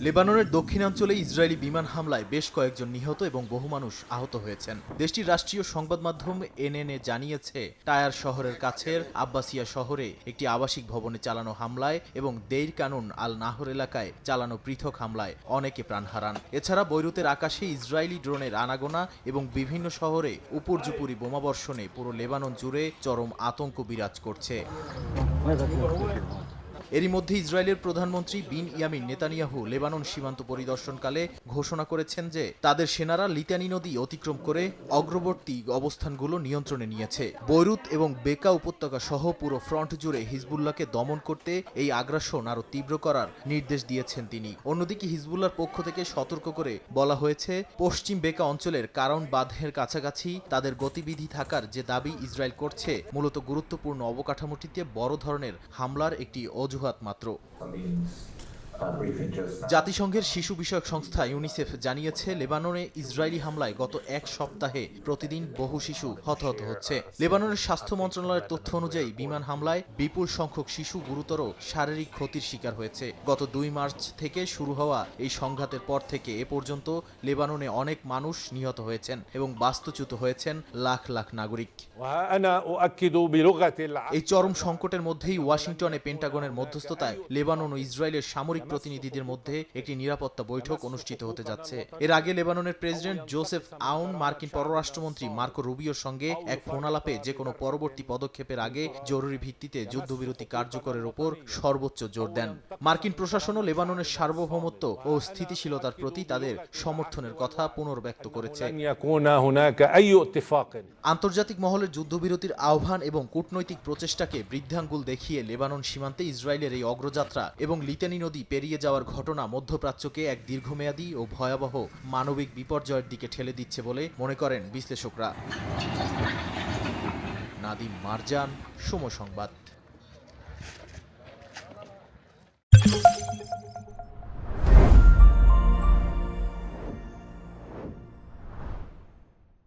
লেবাননের দক্ষিণাঞ্চলে ইসরায়েলি বিমান হামলায় বেশ কয়েকজন নিহত এবং বহু মানুষ আহত হয়েছেন। দেশটির রাষ্ট্রীয় সংবাদ মাধ্যম এনএনএ জানিয়েছে, টায়ার শহরের কাছের আব্বাসিয়া শহরে একটি আবাসিক ভবনে চালানো হামলায় এবং দেইর কানুন আল নাহর এলাকায় চালানো পৃথক হামলায় অনেকে প্রাণ হারান। এছাড়া বৈরুতের আকাশে ইসরায়েলি ড্রোনের আনাগোনা এবং বিভিন্ন শহরে উপর্যুপুরি বোমাবর্ষণে পুরো লেবানন জুড়ে চরম আতঙ্ক বিরাজ করছে। এরই মধ্যে ইসরায়েলের প্রধানমন্ত্রী বিনইয়ামিন নেতানিয়াহু লেবানন সীমান্ত পরিদর্শনকালে ঘোষণা করেছেন যে তাদের সেনারা লিতানি নদী অতিক্রম করে অগ্রবর্তী অবস্থানগুলো নিয়ন্ত্রণে নিয়েছে। বৈরুত এবং বেকা উপত্যকা সহ পুরো ফ্রন্ট জুড়ে হিজবুল্লাহকে দমন করতে এই আগ্রাসন আরও তীব্র করার নির্দেশ দিয়েছেন তিনি। অন্যদিকে হিজবুল্লাহর পক্ষ থেকে সতর্ক করে বলা হয়েছে, পশ্চিম বেকা অঞ্চলের কারণ বাঁধের কাছাকাছি তাদের গতিবিধি থাকার যে দাবি ইসরায়েল করছে, মূলত গুরুত্বপূর্ণ অবকাঠামোটিতে বড় ধরনের হামলার একটি অজুহাত মাত্র। জাতিসংঘের শিশু বিষয়ক সংস্থা ইউনিসেফ জানিয়েছে, লেবাননে ইসরায়েলি হামলায় গত এক সপ্তাহে প্রতিদিন বহু শিশু হতাহত হচ্ছে। লেবাননের স্বাস্থ্য মন্ত্রণালয়ের তথ্য অনুযায়ী বিমান হামলায় বিপুল সংখ্যক শিশু গুরুতর শারীরিক ক্ষতির শিকার হয়েছে। গত 2 মার্চ থেকে শুরু হওয়া এই সংঘাতের পর থেকে এ পর্যন্ত লেবাননে অনেক মানুষ নিহত হয়েছেন এবং বাস্তুচ্যুত হয়েছেন লাখ লাখ নাগরিক। এই চরম সংকটের মধ্যেই ওয়াশিংটনে পেন্টাগনের মধ্যস্থতায় লেবানন ও ইসরায়েলের সামরিক প্রতিনিধিদের মধ্যে একটি নিরাপত্তা বৈঠক অনুষ্ঠিত হতে যাচ্ছে। এর আগে লেবাননের প্রেসিডেন্ট জোসেফ আউন মার্কিন পররাষ্ট্রমন্ত্রী মার্কো রুবিওর সঙ্গে এক ফোনালাপে যে কোনো পরবর্তী পদক্ষেপের আগে জরুরি ভিত্তিতে যুদ্ধবিরতি কার্যকরের ওপর সর্বোচ্চ জোর দেন। মার্কিন প্রশাসনও লেবাননের সার্বভৌমত্ব ও স্থিতিশীলতার প্রতি তাদের সমর্থনের কথা পুনর্ব্যক্ত করেছে। আন্তর্জাতিক মহলের যুদ্ধবিরতির আহ্বান এবং কূটনৈতিক প্রচেষ্টাকে বৃদ্ধাঙ্গুল দেখিয়ে লেবানন সীমান্তে ইসরায়েলের এই অগ্রযাত্রা এবং লিতানি নদী পেরিয়ে যাওয়ার ঘটনা মধ্যপ্রাচ্যকে এক দীর্ঘমেয়াদী ও ভয়াবহ মানবিক বিপর্যয়ের দিকে ঠেলে দিচ্ছে বলে মনে করেন বিশ্লেষকরা। নাদিম মারজান, সময় সংবাদ।